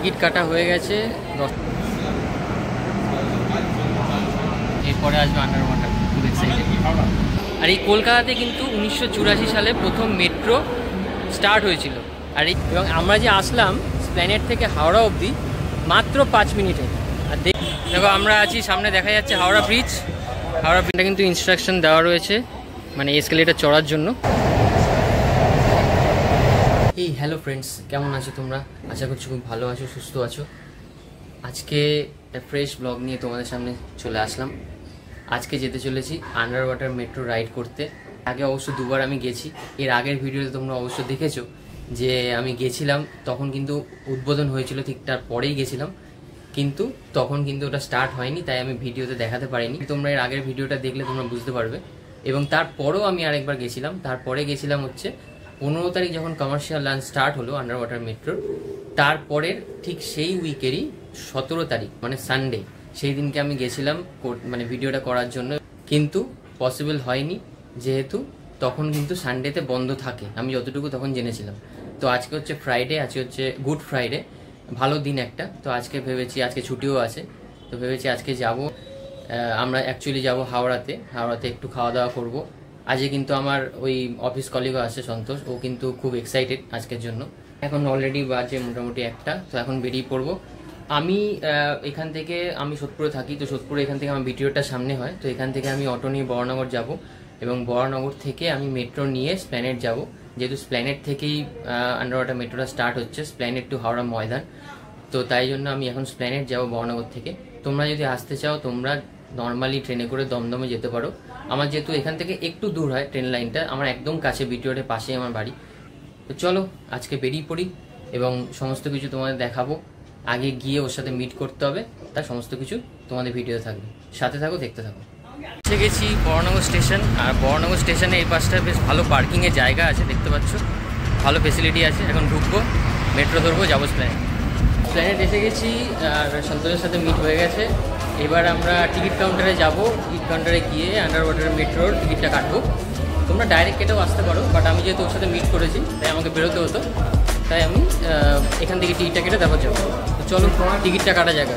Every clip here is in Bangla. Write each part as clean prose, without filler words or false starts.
টিকিট কাটা হয়ে গেছে। এরপরে আসবে আন্ডার ওয়াটার, খুব এক্সাইটেড। আর এই কলকাতাতে কিন্তু 1984 সালে প্রথম মেট্রো স্টার্ট হয়েছিল। আর এবং আমরা যে আসলাম স্প্ল্যানেড থেকে হাওড়া অবধি মাত্র 5 মিনিটে। আর দেখো আমরা আছি, সামনে দেখা যাচ্ছে হাওড়া ব্রিজ। হাওড়া ব্রিজটা কিন্তু ইনস্ট্রাকশন দেওয়া রয়েছে, মানে এসকেলেটার চড়ার জন্য। এই হ্যালো ফ্রেন্ডস, কেমন আছো তোমরা? আশা করছি খুব ভালো আছো, সুস্থ আছো। আজকে একটা ফ্রেশ ব্লগ নিয়ে তোমাদের সামনে চলে আসলাম। আজকে যেতে চলেছি আন্ডার ওয়াটার মেট্রো রাইড করতে। আগে অবশ্য দুবার আমি গেছি। এর আগের ভিডিওতে তোমরা অবশ্য দেখেছো যে আমি গেছিলাম, তখন কিন্তু উদ্বোধন হয়েছিল, ঠিক তার পরেই গেছিলাম, কিন্তু তখন কিন্তু ওটা স্টার্ট হয়নি, তাই আমি ভিডিওতে দেখাতে পারিনি। তোমরা এর আগের ভিডিওটা দেখলে তোমরা বুঝতে পারবে। এবং তারপরেও আমি আরেকবার গেছিলাম, তারপরে গেছিলাম হচ্ছে 15 তারিখ যখন কমার্শিয়াল লাঞ্চ স্টার্ট হলো আন্ডার ওয়াটার মেট্রোর, তারপরের ঠিক সেই উইকেরই 17 তারিখ মানে সানডে, সেই দিনকে আমি গেছিলাম মানে ভিডিওটা করার জন্য, কিন্তু পসিবল হয়নি, যেহেতু তখন কিন্তু সানডেতে বন্ধ থাকে, আমি যতটুকু তখন জেনেছিলাম। তো আজকে হচ্ছে ফ্রাইডে, আজকে হচ্ছে গুড ফ্রাইডে, ভালো দিন একটা। তো আজকে ভেবেছি, আজকে ছুটিও আছে, তো ভেবেছি আজকে যাব। আমরা অ্যাকচুয়ালি যাব হাওড়াতে একটু খাওয়া দাওয়া করবো। আজকে কিন্তু আমার ওই অফিস কলিগও আছে সন্তোষ, ও কিন্তু খুব এক্সাইটেড আজকের জন্য। এখন অলরেডি বাজে মোটামুটি 1টা, তো এখন বেরিয়ে পড়বো। আমি এখান থেকে, আমি সোদপুরে থাকি, তো সোদপুরে এখান থেকে আমার ভিডিওটা সামনে হয়, তো এখান থেকে আমি অটো নিয়ে বরানগর যাব, এবং বরানগর থেকে আমি মেট্রো নিয়ে স্প্ল্যানেড যাব, যেহেতু স্প্ল্যানেড থেকেই আন্ডার ওয়াটার মেট্রোটা স্টার্ট হচ্ছে, স্প্ল্যানেড টু হাওড়া ময়দান। তো তাই জন্য আমি এখন স্প্ল্যানেড যাব বরানগর থেকে। তোমরা যদি আসতে চাও তোমরা নর্মালি ট্রেনে করে দমদমে যেতে পারো। আমার যেহেতু এখান থেকে একটু দূর হয় ট্রেন লাইনটা, আমার একদম কাছে, বিটিওর পাশেই আমার বাড়ি। তো চলো আজকে বেরিয়ে পড়ি এবং সমস্ত কিছু তোমাদের দেখাবো। আগে গিয়ে ওর সাথে মিট করতে হবে, তার সমস্ত কিছু তোমাদের ভিডিও থাকবে, সাথে থাকো, দেখতে থাকো। এসে গেছি বরানগর স্টেশন। আর বরানগর স্টেশনে এই পাশটা বেশ ভালো পার্কিংয়ের জায়গা আছে, দেখতে পাচ্ছ, ভালো ফেসিলিটি আছে। এখন ঢুকবো, মেট্রো ধরবো, যাবো স্প্ল্যানেড এসে গেছি, আর সন্তোষের সাথে মিট হয়ে গেছে। এবার আমরা টিকিট কাউন্টারে যাব, টিকিট কাউন্টারে গিয়ে আন্ডার ওয়াটার মেট্রোর টিকিটটা কাটবো। তোমরা ডাইরেক্ট কেটেও আসতে পারো, বাট আমি যেহেতু ওর সাথে মিট করেছি তাই আমাকে বেরোতে হতো, তাই আমি এখান থেকে টিকিটটা কেটে তারপর যাবো। তো চলো টিকিটটা কাটা জায়গা।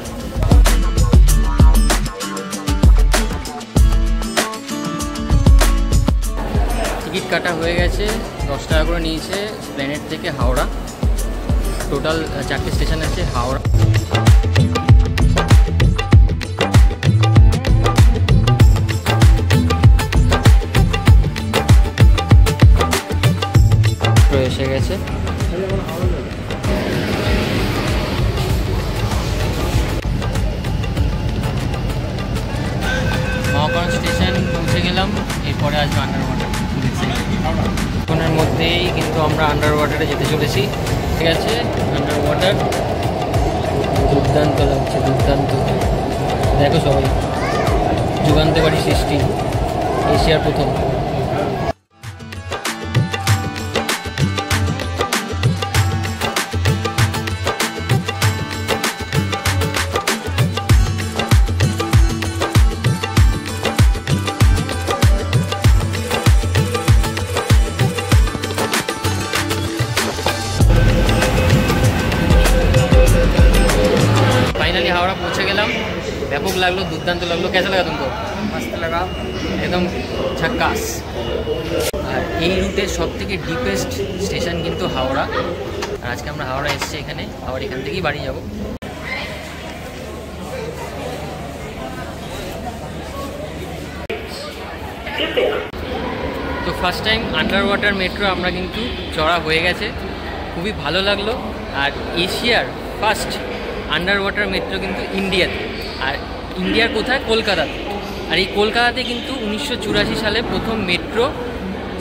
টিকিট কাটা হয়ে গেছে, 10 টাকা করে নিয়েছে স্প্ল্যানেড থেকে হাওড়া। টোটাল 4টে স্টেশন আছে হাওড়া। এসে গেছে, মহাকরণ স্টেশন পৌঁছে গেলাম। এরপরে আসবে আন্ডার ওয়াটার। ফোনের মধ্যেই কিন্তু আমরা আন্ডার ওয়াটারে যেতে চলেছি। ঠিক আছে, আন্ডার ওয়াটার দুর্দান্ত লাগছে, দুর্দান্ত। দেখো সবাই, যুগান্তকারী সৃষ্টি, এশিয়ার প্রথম। फाइनली हावड़ा पहुँचे गलम, व्यापक लगलो, दुर्दान्त लगलो। कैसा लगा तुमको? मस्त लगा, एकदम झक्कास। और এই রুটের সবথেকে ডিপেস্ট স্টেশন কিন্তু হাওড়া। আর আজকে আমরা হাওড়া এসেছি এখানে, আবার এখান থেকেই বাড়ি যাব। তো first time under water metro আমরা কিন্তু চড়া হয়ে গেছে, খুবই ভালো লাগলো। আর এশিয়ার ফার্স্ট আন্ডার ওয়াটার মেট্রো কিন্তু ইন্ডিয়াতে, আর ইন্ডিয়ার কোথায়? কলকাতাতে। আর এই কলকাতাতে কিন্তু 1984 সালে প্রথম মেট্রো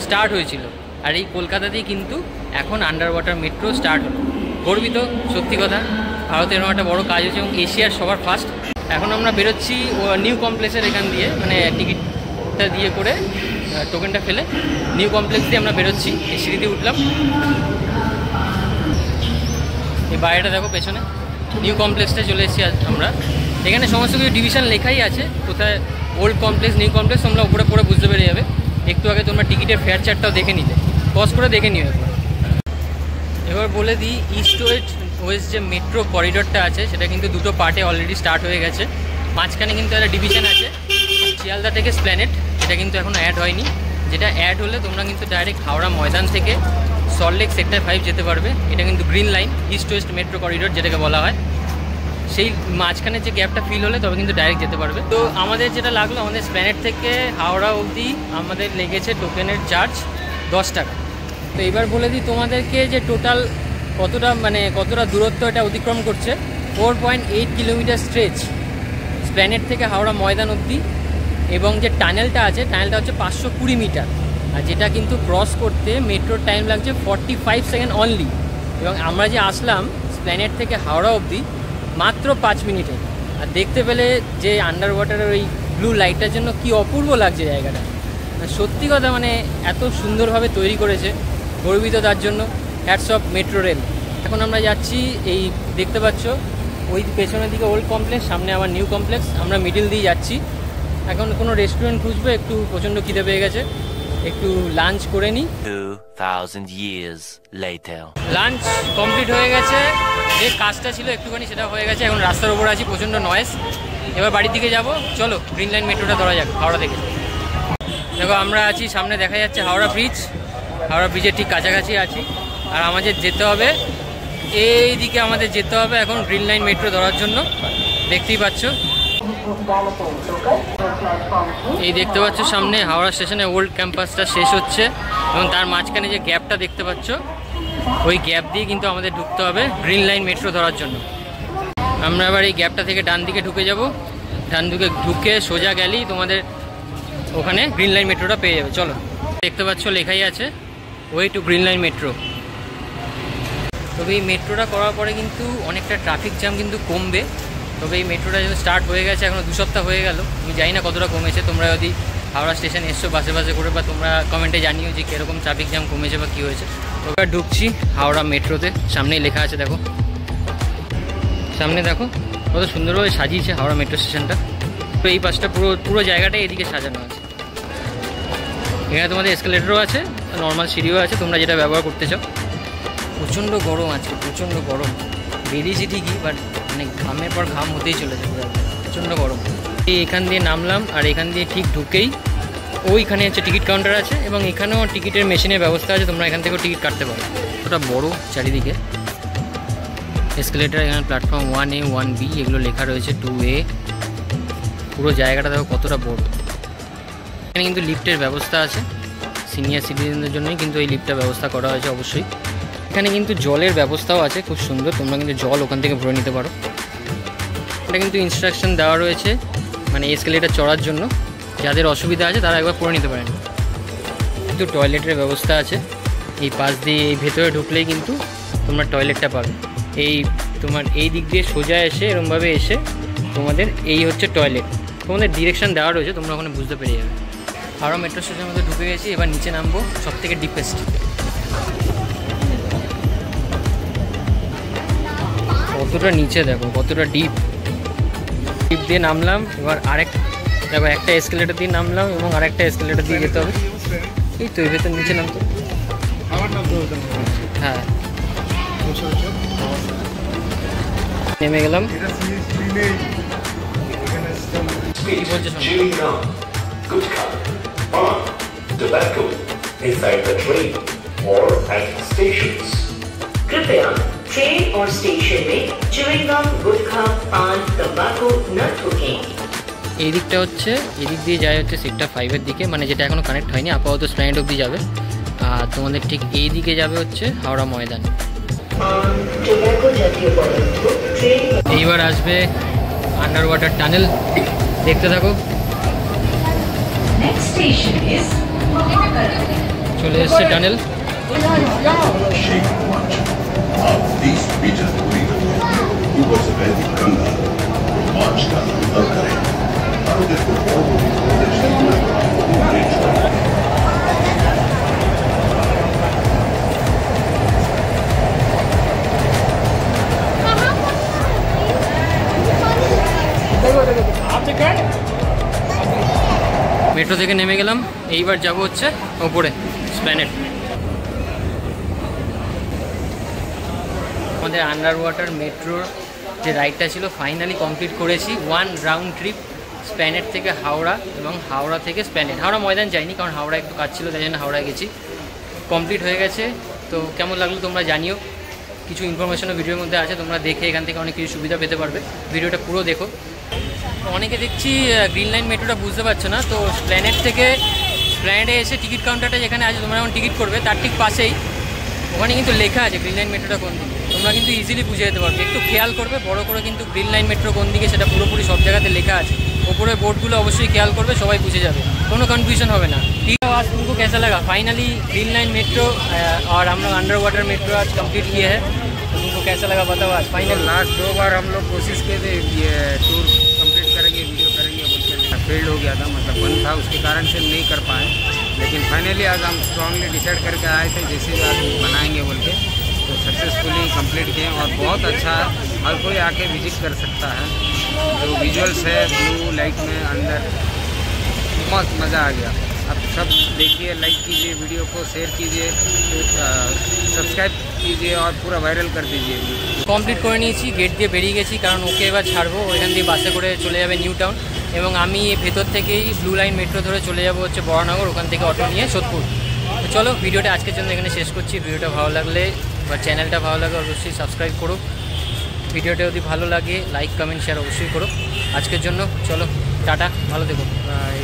স্টার্ট হয়েছিল, আর এই কলকাতাতেই কিন্তু এখন আন্ডার ওয়াটার মেট্রো স্টার্ট হলো। গর্বিত, সত্যি কথা, ভারতের একটা বড় কাজ হচ্ছে এবং এশিয়ার সবার ফার্স্ট। এখন আমরা বেরোচ্ছি নিউ কমপ্লেক্সের এখান দিয়ে, মানে টিকিটটা দিয়ে করে টোকেনটা ফেলে নিউ কমপ্লেক্স দিয়ে আমরা বেরোচ্ছি। এই সিঁড়িতে উঠলাম, এই বাইরেটা দেখো পেছনে, নিউ কমপ্লেক্সটা চলে এসেছি আমরা। এখানে সমস্ত কিছু ডিভিশন লেখাই আছে, কোথায় ওল্ড কমপ্লেক্স, নিউ কমপ্লেক্স, তোমরা উপরে পরে বুঝতে পেরে যাবে। একটু আগে তোমরা টিকিটের ফেয়ার চার্টটাও দেখে নিলে, পজ করে দেখে নিও একবার। এবার বলে দিই, ইস্ট ওয়েস্ট ওয়েস্ট যে মেট্রো করিডোরটা আছে সেটা কিন্তু দুটো পার্টে অলরেডি স্টার্ট হয়ে গেছে। মাঝখানে কিন্তু একটা ডিভিশন আছে শিয়ালদা থেকে স্প্ল্যানেড, এটা কিন্তু এখন অ্যাড হয়নি। যেটা অ্যাড হলে তোমরা কিন্তু ডাইরেক্ট হাওড়া ময়দান থেকে সল্টলেক সেক্টর 5 যেতে পারবে। এটা কিন্তু green line east West metro corridor যেটাকে বলা হয়। সেই মাঝখানে যে গ্যাপটা ফিল হলে তবে কিন্তু ডাইরেক্ট যেতে পারবে। তো আমাদের যেটা লাগলো, আমাদের স্প্ল্যানেড থেকে হাওড়া অবধি আমাদের লেগেছে টোকেনের চার্জ 10 টাকা। তো এবার বলে দিই তোমাদেরকে যে টোটাল কতটা দূরত্ব এটা অতিক্রম করছে। 4.8 কিলোমিটার স্ট্রেচ স্প্ল্যানেড থেকে হাওড়া ময়দান অবধি, এবং যে টানেলটা আছে টানেলটা হচ্ছে 520 মিটার, আর যেটা কিন্তু ক্রস করতে মেট্রোর টাইম লাগছে 45 সেকেন্ড অনলি। এবং আমরা যে আসলাম স্প্ল্যানেড থেকে হাওড়া অবধি মাত্র 5 মিনিটে। আর দেখতে পেলে যে আন্ডার ওয়াটারের ওই ব্লু লাইটটার জন্য কি অপূর্ব লাগছে জায়গাটা। সত্যি কথা, এত সুন্দরভাবে তৈরি করেছে, গর্বিত তার জন্য। Hats off metro rail. এখন আমরা যাচ্ছি, এই দেখতে পাচ্ছ ওই পেছনের দিকে ওল্ড কমপ্লেক্স, সামনে আবার নিউ কমপ্লেক্স। আমরা মিডিল দিয়ে যাচ্ছি। এখন কোনো রেস্টুরেন্ট খুঁজবো, একটু প্রচণ্ড খিদে পেয়ে গেছে, একটু লাঞ্চ করে নিই। 2000 years later লাঞ্চ কমপ্লিট হয়ে গেছে, যে কাজটা ছিল একটুখানি সেটা হয়ে গেছে। এখন রাস্তার উপর আছি, প্রচণ্ড নয়েজ। এবার বাড়ির দিকে যাব, চলো গ্রিন লাইন মেট্রোটা ধরা যাক হাওড়া থেকে। দেখো আমরা আছি, সামনে দেখা যাচ্ছে হাওড়া ব্রিজ। হাওড়া ব্রিজের ঠিক কাছাকাছি আছি, আর আমাদের যেতে হবে এই দিকে, আমাদের যেতে হবে এখন গ্রিন লাইন মেট্রো ধরার জন্য। দেখতেই পাচ্ছ, এই দেখতে পাচ্ছ সামনে হাওড়া স্টেশনে ওল্ড ক্যাম্পাসটা শেষ হচ্ছে, এবং তার মাঝখানে যে গ্যাপটা দেখতে পাচ্ছ, ওই গ্যাপ দিয়ে কিন্তু আমাদের ঢুকতে হবে গ্রিন লাইন মেট্রো ধরার জন্য। আমরা এবার এই গ্যাপটা থেকে ডান দিকে ঢুকে যাব। ডান দিকে ঢুকে সোজা গেলেই তোমাদের ওখানে গ্রিন লাইন মেট্রোটা পেয়ে যাবে। চলো, দেখতে পাচ্ছ লেখাই আছে way to green line metro. তবে এই মেট্রোটা করার পরে কিন্তু অনেকটা ট্রাফিক জ্যাম কিন্তু কমবে। তবে এই মেট্রোটা যেহেতু স্টার্ট হয়ে গেছে, এখনও 2 সপ্তাহ হয়ে গেল, আমি জানি না কতটা কমেছে। তোমরা যদি হাওড়া স্টেশন এসছো বাসে করে, বা তোমরা কমেন্টে জানিও যে কীরকম ট্রাফিক জ্যাম কমেছে বা কী হয়েছে। তো এবার ঢুকছি হাওড়া মেট্রোতে। সামনেই লেখা আছে, দেখো সামনে, দেখো কত সুন্দরভাবে সাজিয়েছে হাওড়া মেট্রো স্টেশনটা। তো এই পাশটা পুরো জায়গাটাই এদিকে সাজানো আছে। এখানে তোমাদের এসকেলেটরও আছে, নর্মাল সিঁড়িও আছে, তোমরা যেটা ব্যবহার করতে চাও। প্রচণ্ড গরম আজকে, প্রচণ্ড গরম। বেরিয়েছি ঠিকই, বাট ঘামের পর ঘাম হতেই চলেছে, প্রচণ্ড গরম। এখান দিয়ে নামলাম, আর এখান দিয়ে ঠিক ঢুকেই ওইখানে হচ্ছে টিকিট কাউন্টার আছে, এবং এখানেও টিকিটের মেশিনের ব্যবস্থা আছে, তোমরা এখান থেকেও টিকিট কাটতে পারো। ওটা বড় চারিদিকে এসকেলেটার। এখানে প্ল্যাটফর্ম 1A 1B এগুলো লেখা রয়েছে, 2A। পুরো জায়গাটা দেখো কতটা বড়। এখানে কিন্তু লিফটের ব্যবস্থা আছে, সিনিয়র সিটিজেনদের জন্যই কিন্তু এই লিফটের ব্যবস্থা করা হয়েছে অবশ্যই। এখানে কিন্তু জলের ব্যবস্থাও আছে, খুব সুন্দর, তোমরা কিন্তু জল ওখান থেকে ভরে নিতে পারো। এটা কিন্তু ইনস্ট্রাকশন দেওয়া রয়েছে, এসকেলেটার চড়ার জন্য যাদের অসুবিধা আছে তারা একবার পড়ে নিতে পারেন। কিন্তু টয়লেটের ব্যবস্থা আছে এই পাশ দিয়ে, এই ভেতরে ঢুকলেই কিন্তু তোমরা টয়লেটটা পাবে। তোমার এই দিক দিয়ে সোজা এসে এরমভাবে এসে তোমাদের এই হচ্ছে টয়লেট, তোমাদের ডিরেকশন দেওয়া রয়েছে, তোমরা ওখানে বুঝতে পেরে যাবে। হাওড়া মেট্রো স্টেশনের মধ্যে ঢুকে গেছি, এবার নিচে নামবো সব থেকে ডিপেস্ট। কতটা নিচে দেখো, কতটা ডিপ দিয়ে নামলাম। এবার দেখো একটা এসকেলেটার দিয়ে নামলাম, এবং আরেকটা এসকেলেটার দিয়ে যেতে হবে। এই তো এই ভেতর নিচে নামতো, হ্যাঁ নেমে গেলাম। কি বলছে tobacco inside the train or at stations. कृपया ट्रेन और स्टेशन में च्युइंग गम, गुटखा, पान, तंबाकू न थूकें। এই দিকটা হচ্ছে, এদিক দিয়ে যায় হচ্ছে সেক্টর 5-এর দিকে, যেটা এখনো কানেক্ট হয়নি, আপাতত স্প্ল্যানেড অবধি যাবে। আর তোমাদের ঠিক এই দিকে যাবে হচ্ছে হাওড়া ময়দান। এইবার আসবে আন্ডার ওয়াটার টানেল, দেখতে থাকো। চলে এসছে টানেল। মেট্রো থেকে নেমে গেলাম, এইবার যাব হচ্ছে ওপরে স্প্ল্যানেড। আমাদের আন্ডার ওয়াটার মেট্রোর যে রাইডটা ছিল ফাইনালি কমপ্লিট করেছি। 1 রাউন্ড ট্রিপ স্প্যানেট থেকে হাওড়া এবং হাওড়া থেকে স্প্যানেট। হাওড়া ময়দান যাইনি, কারণ হাওড়া একটু কাজ ছিল, তাই জন্য হাওড়া গেছি। কমপ্লিট হয়ে গেছে। তো কেমন লাগলো তোমরা জানিও। কিছু ইনফরমেশনও ভিডিওর মধ্যে আছে, তোমরা দেখে এখান থেকে অনেক কিছু সুবিধা পেতে পারবে। ভিডিওটা পুরো দেখো। অনেকে দেখছি গ্রিন লাইন মেট্রোটা বুঝতে পারছো না, তো স্প্ল্যানেটে এসে টিকিট কাউন্টারটা যেখানে আছে তোমরা যখন টিকিট করবে তার ঠিক পাশেই ওখানে কিন্তু লেখা আছে গ্রিন লাইন মেট্রোটা কোন দিকে। তোমরা কিন্তু ইজিলি বুঝে যেতে পারবে। একটু খেয়াল করবে বড় করে, কিন্তু গ্রিন লাইন মেট্রো কোন দিকে সেটা পুরোপুরি সব জায়গাতে লেখা আছে। ওপরে বোর্ডগুলো অবশ্যই খেয়াল করবে, সবাই বুঝে যাবে, কোনো কনফিউশন হবে না। ठीक है, आज तुमको कैसा लगा? फाइनली ग्रीन लाइन मेट्रो और हम लोग अंडर वाटर मेट्रो आज कंप्लीट किए हैं। तो तुमको कैसा लगा बताओ आज फाइनल? लास्ट 2 बार हम लोग कोशिश किए थे ये टूर कंप्लीट करेंगे, वीडियो करेंगे बोल के, फेल्ड हो गया था, मतलब बंद था, उसके कारण से नहीं कर पाए। लेकिन फाइनली आज हम स्ट्रांगली डिसाइड करके आए थे जैसे भी आज बनाएंगे बोल के, तो सक्सेसफुली कंप्लीट किए और बहुत अच्छा है। हर कोई आके विजिट कर सकता है। जो विजुअल्स है ब्लू लाइट में अंदर, बहुत मज़ा आ गया। आप सब देखिए, लाइक कीजिए, वीडियो को शेयर कीजिए, সাবস্ক্রাইব कीजिए और पूरा ভাইরাল कर दीजिए। কমপ্লিট করে নিয়েছি, গেট দিয়ে বেরিয়ে গেছি, কারণ ওকে এবার ছাড়বো। ওইখান দিয়ে বাসে করে চলে যাবে নিউ টাউন, এবং আমি ভেতর থেকেই ব্লু লাইন মেট্রো ধরে চলে যাবো হচ্ছে বড়নগর, ওখান থেকে অটো নিয়ে সোদপুর। তো চলো, ভিডিওটা আজকের জন্য এখানে শেষ করছি। ভিডিওটা ভালো লাগলে বা চ্যানেলটা ভালো লাগে অবশ্যই সাবস্ক্রাইব করো। ভিডিওটা যদি ভালো লাগে লাইক কমেন্ট শেয়ার অবশ্যই করো। আজকের জন্য চলো, টাটা, ভালো থেকো, বাই।